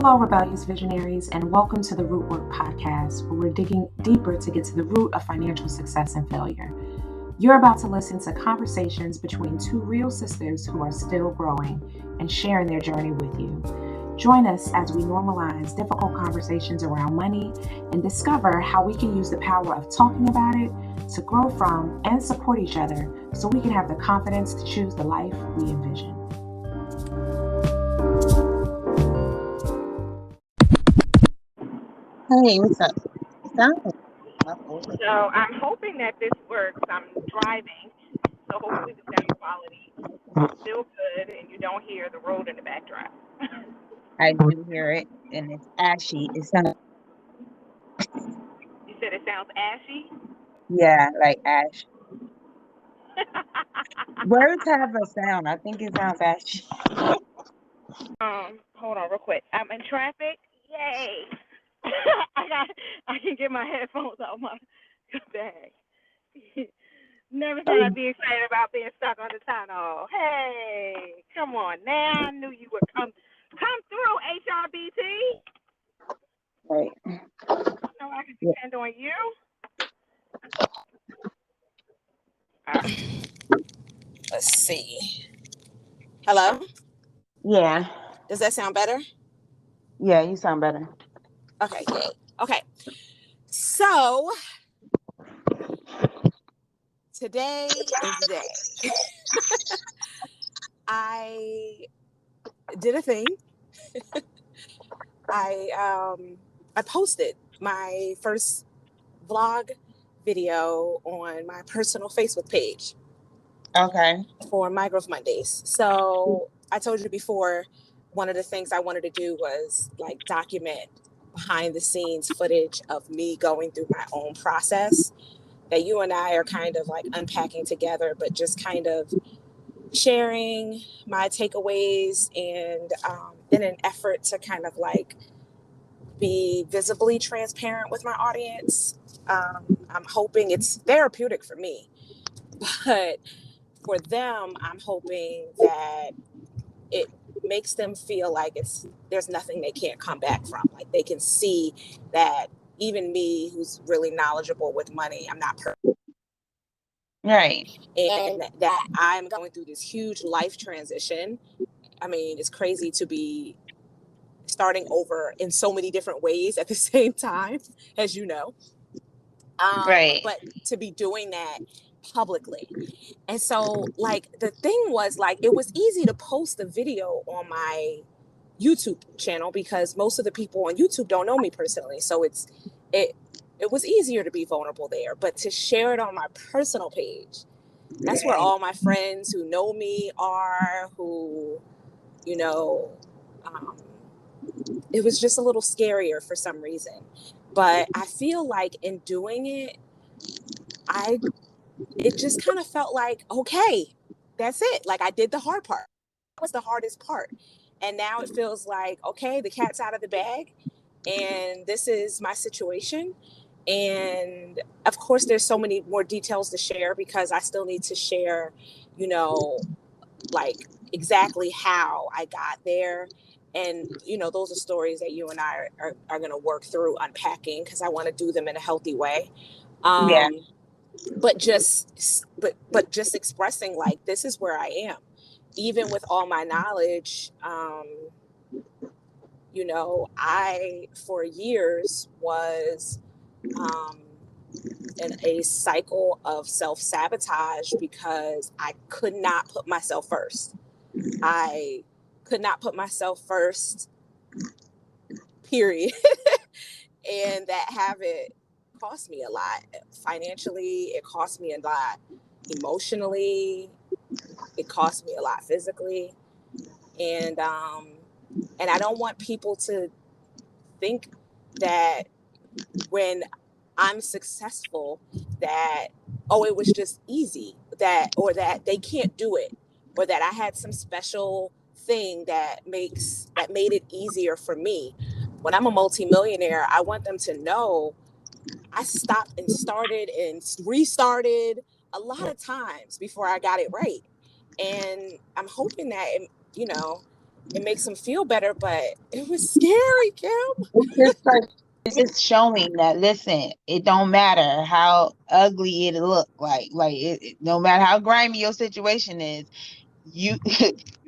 Hello, rebellious visionaries, and welcome to the Root Work Podcast, where we're digging deeper to get to the root of financial success and failure. You're about to listen to conversations between two real sisters who are still growing and sharing their journey with you. Join us as we normalize difficult conversations around money and discover how we can use the power of talking about it to grow from and support each other so we can have the confidence to choose the life we envision. Hey, what's up? Sound. So I'm hoping that this works. I'm driving, so hopefully the sound quality is still good and you don't hear the road in the backdrop. I do hear it, and it's ashy. It sounds, You said it sounds ashy? yeah, like ash. Words have a sound. I think it sounds ashy. Hold on real quick. I'm in traffic. Yay! I can get my headphones out of my bag. Never thought I'd be excited about being stuck on the tunnel. Hey, come on now. I knew you would come through, HRBT. Right. So I can depend on you. All right. Let's see. Hello? Yeah. Does that sound better? Yeah, you sound better. Okay, yay. Okay. So today is the day. I did a thing. I posted my first vlog video on my personal Facebook page. Okay. For My Growth Mondays. So I told you before, one of the things I wanted to do was like document behind the scenes footage of me going through my own process that you and I are kind of like unpacking together, but just kind of sharing my takeaways and in an effort to kind of like be visibly transparent with my audience. I'm hoping it's therapeutic for me, but for them, I'm hoping that it makes them feel like there's nothing they can't come back from. Like they can see that even me, who's really knowledgeable with money, I'm not perfect. Right. And that I'm going through this huge life transition. I mean, it's crazy to be starting over in so many different ways at the same time, as you know. Right. But to be doing that publicly. And so like the thing was like it was easy to post the video on my YouTube channel because most of the people on YouTube don't know me personally. So it was easier to be vulnerable there. But to share it on my personal page, that's where all my friends who know me are, who, you know, it was just a little scarier for some reason. But I feel like in doing it, it just kind of felt like, okay, that's it. Like I did the hard part. That was the hardest part. And now it feels like, okay, the cat's out of the bag and this is my situation. And of course, there's so many more details to share because I still need to share, you know, like exactly how I got there. And, you know, those are stories that you and I are going to work through unpacking because I want to do them in a healthy way. Yeah. But just expressing like this is where I am, even with all my knowledge. You know, I for years was in a cycle of self-sabotage because I could not put myself first. I could not put myself first, period. And that habit cost me a lot financially. It cost me a lot emotionally. It cost me a lot physically. And I don't want people to think that when I'm successful that, oh, it was just easy, or that they can't do it, or that I had some special thing that made it easier for me. When I'm a multimillionaire, I want them to know I stopped and started and restarted a lot of times before I got it right. And I'm hoping that, you know, it makes them feel better, but it was scary, Kim. It's just showing that, listen, it don't matter how ugly it look, no matter how grimy your situation is, you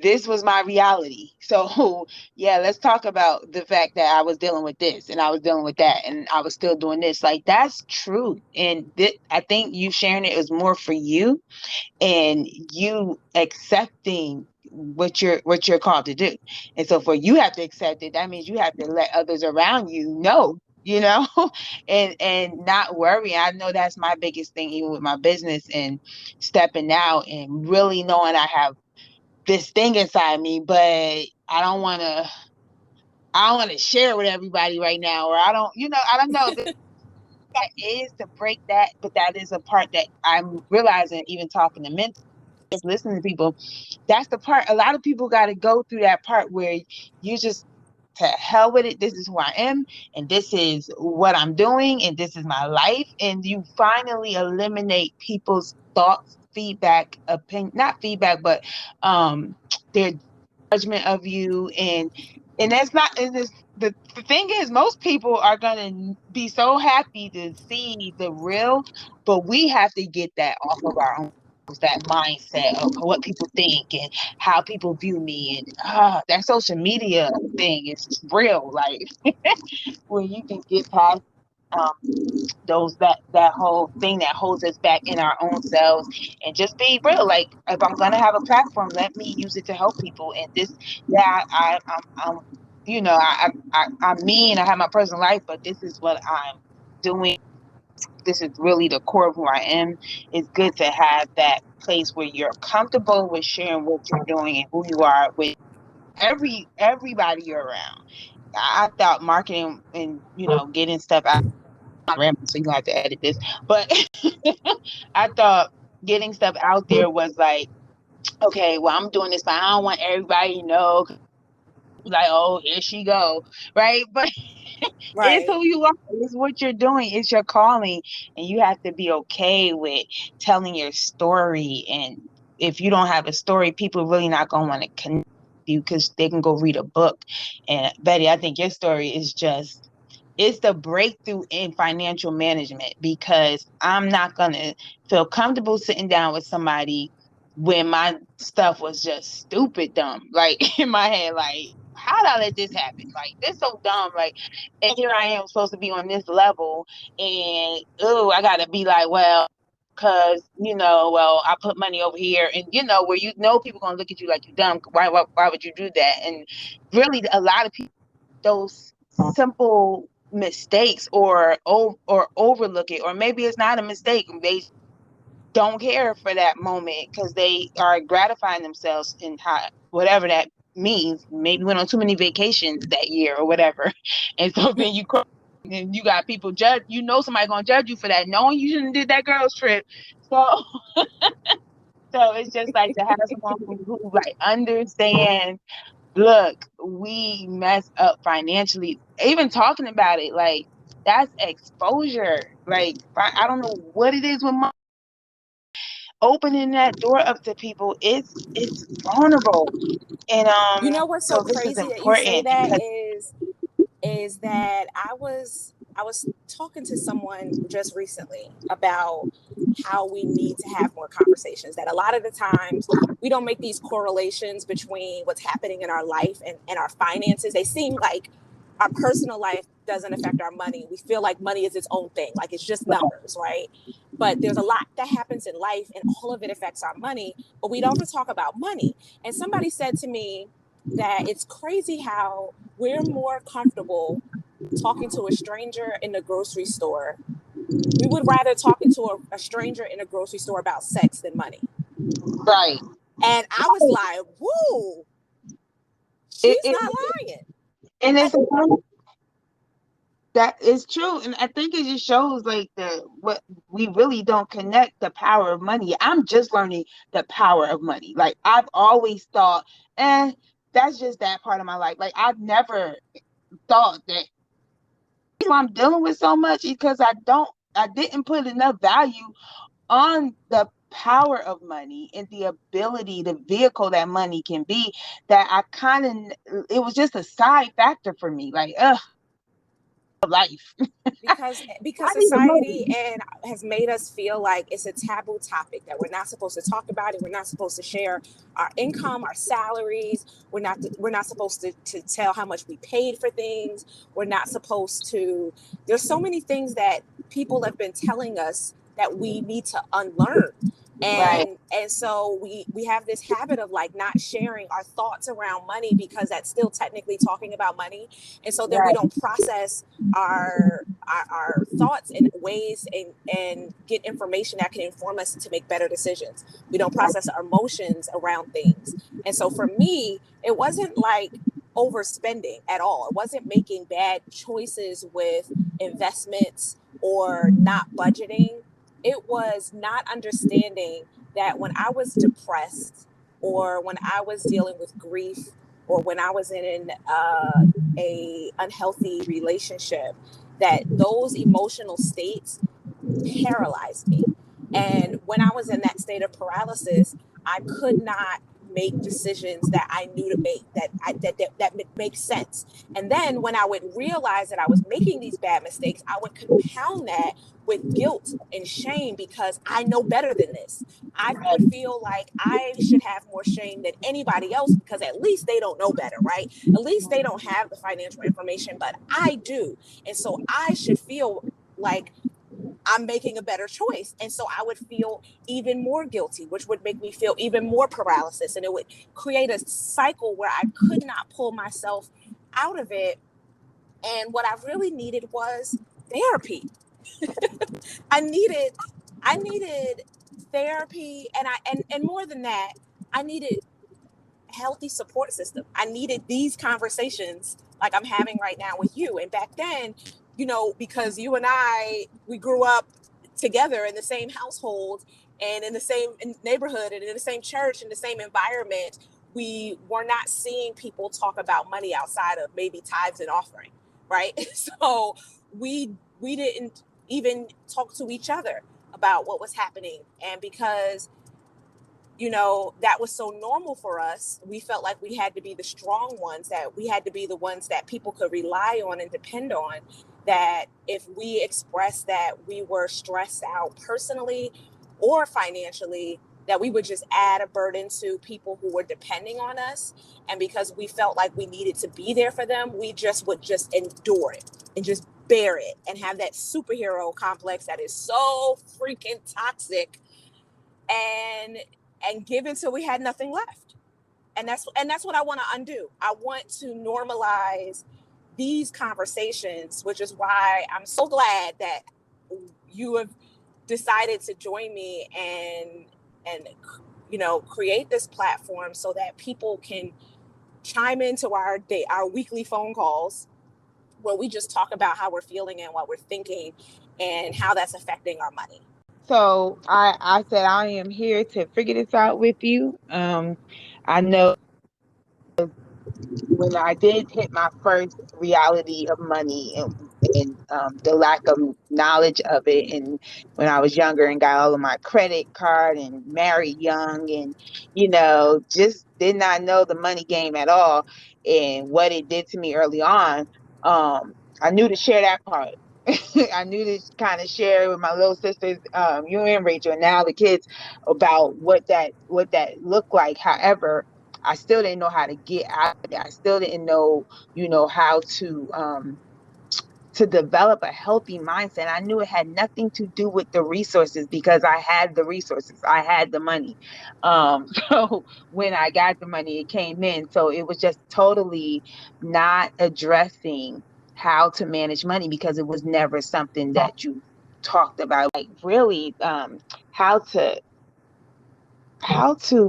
this was my reality. So yeah, let's talk about the fact that I was dealing with this and I was dealing with that and I was still doing this. Like, that's true. And I think you sharing it is more for you and you accepting what you're called to do. And so for you have to accept it, that means you have to let others around you know, and not worry. I know that's my biggest thing, even with my business and stepping out and really knowing I have this thing inside me, but I don't want to share it with everybody right now, or I don't know. That is to break that, but that is a part that I'm realizing, even talking to mentors, just listening to people, that's the part. A lot of people got to go through that part where you just, to hell with it, this is who I am, and this is what I'm doing, and this is my life, and you finally eliminate people's thoughts, feedback, opinion, not feedback, but their judgment of you, and that's not, and this, the thing is, most people are gonna be so happy to see the real, but we have to get that off of our own, that mindset of what people think and how people view me, and that social media thing is real. Like, when you can get past that whole thing that holds us back in our own selves, and just be real. Like, if I'm gonna have a platform, let me use it to help people. And this, yeah, I'm I'm me, and I have my personal life, but this is what I'm doing. This is really the core of who I am. It's good to have that place where you're comfortable with sharing what you're doing and who you are with everybody you're around. I thought marketing and getting stuff out. I'm rambling, so you gonna have to edit this. But I thought getting stuff out there was like, okay, well, I'm doing this, but I don't want everybody to know. Like, oh, here she go, right? But it's who you are. It's what you're doing. It's your calling, and you have to be okay with telling your story. And if you don't have a story, people really not gonna want to connect with you, because they can go read a book. And Betty, I think your story is just, it's the breakthrough in financial management, because I'm not going to feel comfortable sitting down with somebody when my stuff was just stupid dumb. Like, in my head, like, how did I let this happen? Like, this so dumb. Like, and here I am supposed to be on this level, and I got to be like, well, because, well, I put money over here, and, where people going to look at you like you dumb. Why would you do that? And really, a lot of people, those simple mistakes or overlook it, or maybe it's not a mistake, they don't care for that moment because they are gratifying themselves in whatever that means. Maybe went on too many vacations that year or whatever, and so then you and you got people judge, somebody gonna judge you for that, knowing you shouldn't did that girl's trip. So so it's just like to have someone who like understands, look, we mess up financially. Even talking about it, like, that's exposure. Like, I don't know what it is with money. Opening that door up to people, it's vulnerable. And What's so so this is crazy that you say important that because is that I was talking to someone just recently about how we need to have more conversations, that a lot of the times we don't make these correlations between what's happening in our life and our finances. They seem like our personal life doesn't affect our money. We feel like money is its own thing, like it's just numbers, right? But there's a lot that happens in life, and all of it affects our money, but we don't talk about money. And somebody said to me that it's crazy how we're more comfortable talking to a stranger in the grocery store. We would rather talking to a stranger in a grocery store about sex than money. Right. And I was like, whoa, she's not lying. And it's that is true. And I think it just shows like what we really don't connect, the power of money. I'm just learning the power of money. Like, I've always thought, that's just that part of my life. Like, I've never thought that I'm dealing with so much because I didn't put enough value on the power of money and the ability, the vehicle that money can be, that I kind of, it was just a side factor for me. Like, life. because I need the society money. and has made us feel like it's a taboo topic, that we're not supposed to talk about it. We're not supposed to share our income, our salaries. We're not supposed to tell how much we paid for things. We're not supposed to. There's so many things that people have been telling us that we need to unlearn. Right. And so we have this habit of like not sharing our thoughts around money, because that's still technically talking about money. And so then we Right. don't process our thoughts in ways and get information that can inform us to make better decisions. We don't process our emotions around things. And so for me, it wasn't like overspending at all. It wasn't making bad choices with investments or not budgeting. It was not understanding that when I was depressed, or when I was dealing with grief, or when I was in a unhealthy relationship, that those emotional states paralyzed me. And when I was in that state of paralysis, I could not make decisions that I knew to make, that make sense. And then when I would realize that I was making these bad mistakes, I would compound that with guilt and shame, because I know better than this. I would feel like I should have more shame than anybody else, because at least they don't know better, right? At least they don't have the financial information, but I do. And so I should feel like I'm making a better choice. And so I would feel even more guilty, which would make me feel even more paralysis. And it would create a cycle where I could not pull myself out of it. And what I really needed was therapy. I needed therapy, and more than that, I needed healthy support system. I needed these conversations like I'm having right now with you. And back then, because you and we grew up together in the same household and in the same neighborhood and in the same church, in the same environment, we were not seeing people talk about money outside of maybe tithes and offering, right? So we didn't even talk to each other about what was happening. And because that was so normal for us, we felt like we had to be the strong ones, that we had to be the ones that people could rely on and depend on, that if we expressed that we were stressed out personally or financially, that we would just add a burden to people who were depending on us. And because we felt like we needed to be there for them, we would just endure it and just bear it and have that superhero complex that is so freaking toxic, and give until we had nothing left. And that's what I want to undo. I want to normalize these conversations, which is why I'm so glad that you have decided to join me and create this platform so that people can chime into our weekly phone calls, where we just talk about how we're feeling and what we're thinking and how that's affecting our money. So I said I am here to figure this out with you. I know when I did hit my first reality of money, and the lack of knowledge of it, and when I was younger and got all of my credit card and married young, and just did not know the money game at all and what it did to me early on, I knew to share that part. I knew to kind of share with my little sisters, you and Rachel, and now the kids, about what that looked like. However, I still didn't know how to get out of it. I still didn't know, how to develop a healthy mindset. I knew it had nothing to do with the resources, because I had the resources. I had the money. So when I got the money, it came in. So it was just totally not addressing how to manage money, because it was never something that you talked about. Like really, how to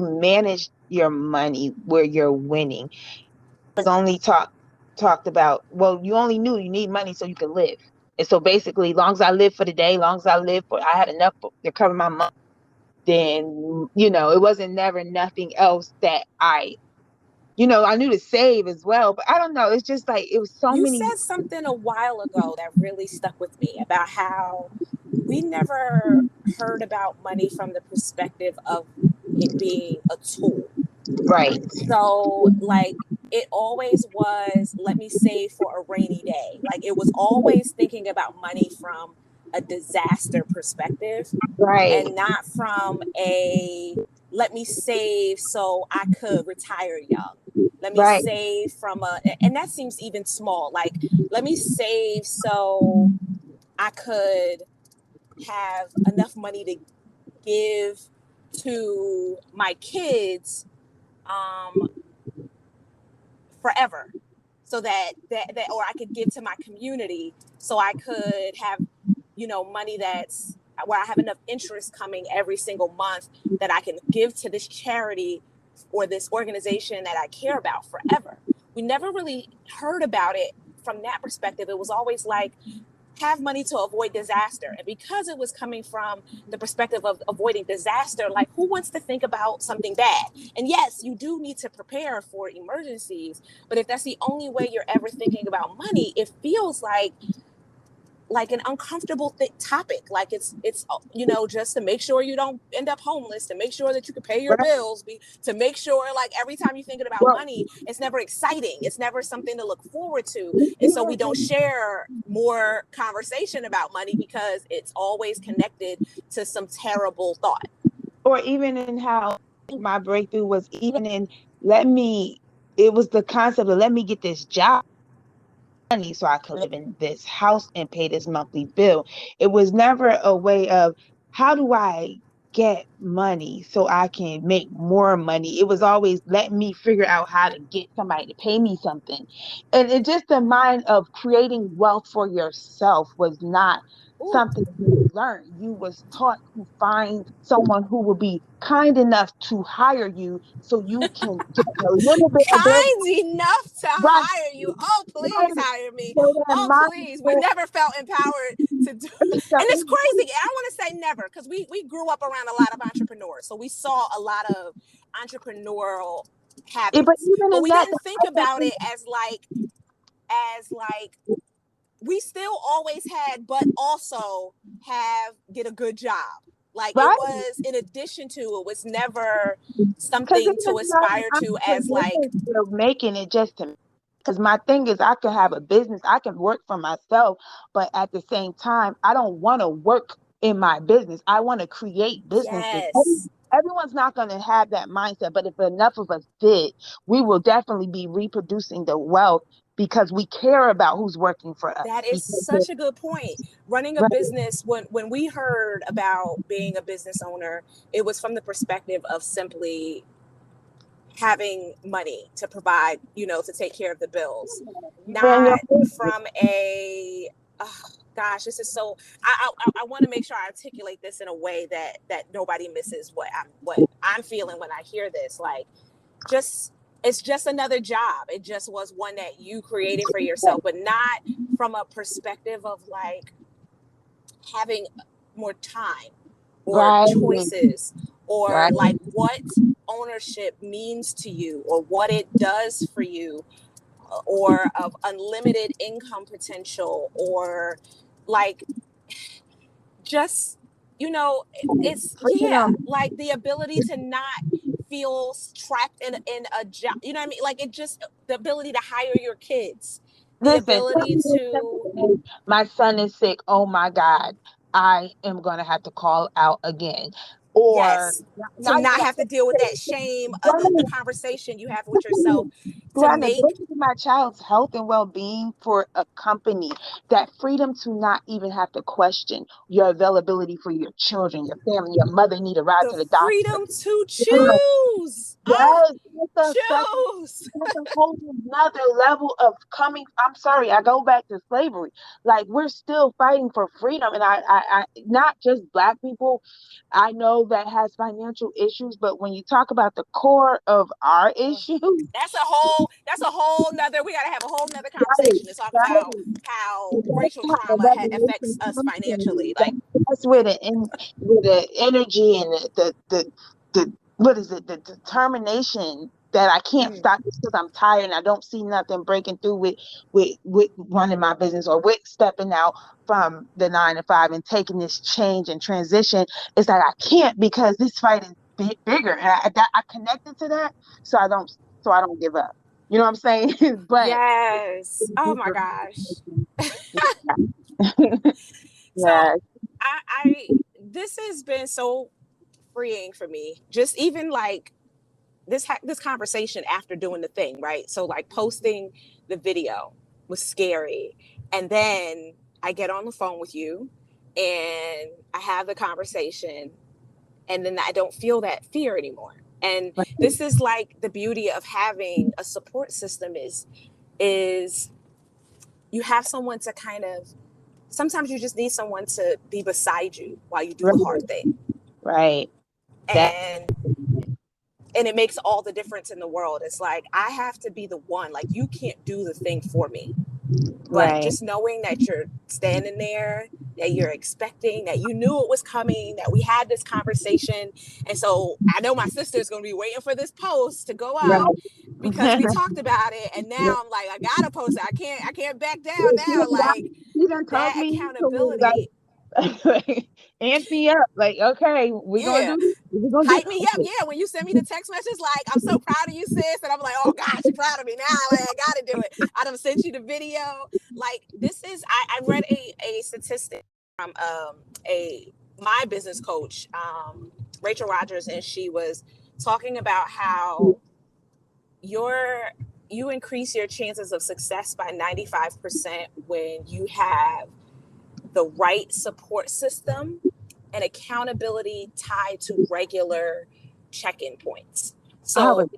manage your money where you're winning. It was only talked about, well, you only knew you need money so you can live. And so basically, long as I live for the day, long as I had enough to cover my month, then, it wasn't never nothing else that I knew to save as well. But I don't know. It's just like, it was so You many. said something a while ago that really stuck with me about how we never heard about money from the perspective of it being a tool. Right. So like it always was, let me save for a rainy day. Like it was always thinking about money from a disaster perspective, Right. and not from a let me save so I could retire young. Let me Right. save from and that seems even small. Like, let me save so I could have enough money to give to my kids forever, so that or I could give to my community, so I could have, money that's where I have enough interest coming every single month that I can give to this charity or this organization that I care about forever. We never really heard about it from that perspective. It was always like, have money to avoid disaster. And because it was coming from the perspective of avoiding disaster, like, who wants to think about something bad? And yes, you do need to prepare for emergencies, but if that's the only way you're ever thinking about money, it feels like an uncomfortable topic. Like it's just to make sure you don't end up homeless, to make sure that you can pay your bills, to make sure, like, every time you're thinking about money, it's never exciting. It's never something to look forward to. And so we don't share more conversation about money because it's always connected to some terrible thought. Or even in how my breakthrough was, even in it was the concept of, let me get this job money so I could live in this house and pay this monthly bill. It was never a way of, how do I get money so I can make more money? It was always, let me figure out how to get somebody to pay me something. And it just, the mind of creating wealth for yourself was not something you learned. You was taught to find someone who will be kind enough to hire you so you can get a little bit enough to hire you. Oh, please hire me. Oh, please. We never felt empowered to do it. And it's crazy. I want to say never, because we grew up around a lot of entrepreneurs. So we saw a lot of entrepreneurial habits. But we didn't think about it as like we still always had, but also get a good job. Like, it was in addition to, it was never something to aspire to as like you're making it just to, because my thing is, I can have a business, I can work for myself, but at the same time, I don't want to work in my business. I want to create businesses. Yes. Everyone's not going to have that mindset, but if enough of us did, we will definitely be reproducing the wealth, because we care about who's working for us. That is such a good point. Running a business, when we heard about being a business owner, it was from the perspective of simply having money to provide, to take care of the bills. Not from a, gosh, this is so, I want to make sure I articulate this in a way that nobody misses what I'm feeling when I hear this. Like, it's just another job. It just was one that you created for yourself, but not from a perspective of like having more time or choices or like what ownership means to you or what it does for you, or of unlimited income potential, or like just, it's like the ability to not feel trapped in a job. You know what I mean? Like, it just, the ability to hire your kids, the ability to, my son is sick, oh my God, I am going to have to call out again. Or to not have to deal with that shame of the conversation you have with yourself. To make my child's health and well-being for a company, that freedom to not even have to question your availability for your children, your family, your mother need a ride to the doctor. Freedom to choose. Yes, choose. That's a whole another level of coming. I'm sorry, I go back to slavery. Like, we're still fighting for freedom, and I not just Black people. I know that has financial issues, but when you talk about the core of our issues, that's a whole nother, we gotta have a whole nother conversation to talk about how racial trauma affects us financially. Like, that's where the energy and the what is it, the determination that I can't stop this because I'm tired and I don't see nothing breaking through with running my business or with stepping out from the 9 to 5 and taking this change and transition. It's like I can't, because this fight is bigger, and I connected to that, so I don't give up. You know what I'm saying? But yes. Oh my gosh. yeah. So I this has been so freeing for me. Just even like this conversation after doing the thing, right? So like posting the video was scary, and then I get on the phone with you and I have the conversation, and then I don't feel that fear anymore. And this is like the beauty of having a support system is you have someone to kind of, sometimes you just need someone to be beside you while you do the hard thing. Right. And it makes all the difference in the world. It's like, I have to be the one, like, you can't do the thing for me. But just knowing that you're standing there, that you're expecting, that you knew it was coming, that we had this conversation. And so I know my sister's going to be waiting for this post to go out because we talked about it. And now I'm like, I got to post it. I can't back down now. Like, that accountability. Amp me up, like, okay, we're gonna hype me up. Yeah, when you send me the text message, like, I'm so proud of you, sis, and I'm like, oh gosh, you're proud of me now. Like, I gotta do it. I done sent you the video. Like, this is, I read a statistic from my business coach, Rachel Rogers, and she was talking about how you increase your chances of success by 95% when you have the right support system and accountability tied to regular check-in points. So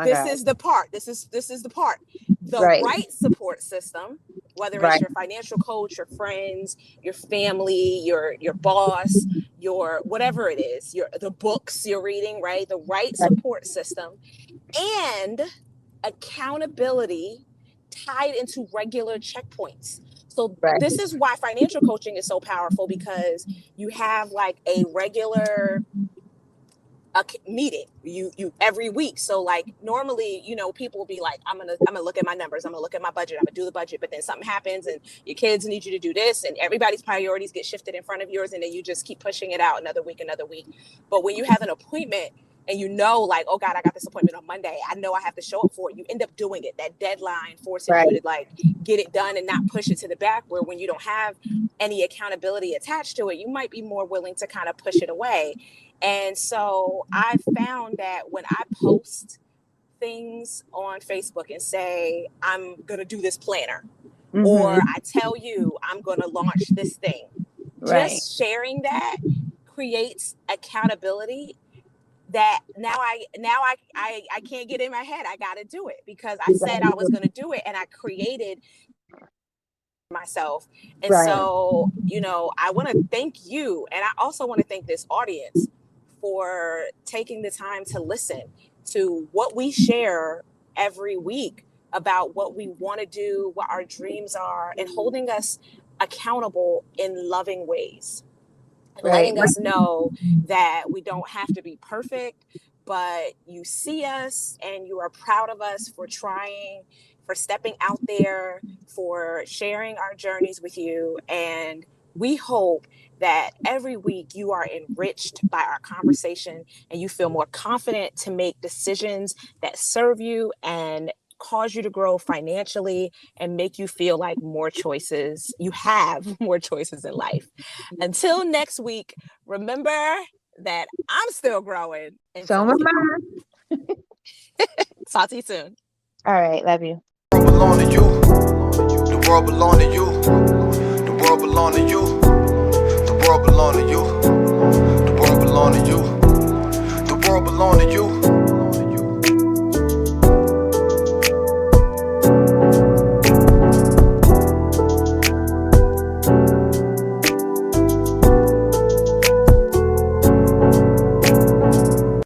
this is the part. This is the part. The right support system, whether it's your financial coach, your friends, your family, your boss, your whatever it is, the books you're reading, right? The right support system and accountability tied into regular checkpoints. So this is why financial coaching is so powerful, because you have like a regular meeting you every week. So like normally, people will be like, I'm gonna look at my numbers, I'm gonna look at my budget, I'm gonna do the budget, but then something happens and your kids need you to do this, and everybody's priorities get shifted in front of yours, and then you just keep pushing it out another week. But when you have an appointment and like, oh God, I got this appointment on Monday, I know I have to show up for it, you end up doing it. That deadline forces you to like get it done and not push it to the back, where when you don't have any accountability attached to it, you might be more willing to kind of push it away. And so I found that when I post things on Facebook and say, I'm going to do this planner, or I tell you I'm going to launch this thing, just sharing that creates accountability that now I can't get in my head. I got to do it because I said I was going to do it, and I created myself. And so, I want to thank you. And I also want to thank this audience for taking the time to listen to what we share every week about what we want to do, what our dreams are, and holding us accountable in loving ways. Letting us know that we don't have to be perfect, but you see us and you are proud of us for trying, for stepping out there, for sharing our journeys with you. And we hope that every week you are enriched by our conversation and you feel more confident to make decisions that serve you and cause you to grow financially and make you feel like you have more choices in life. Until next week, remember that I'm still growing. And so am I. Talk to you soon. All right. Love you. The world belongs to you. The world belongs to you. The world belongs to you. The world belongs to you. The world belongs to you. The world belongs to you.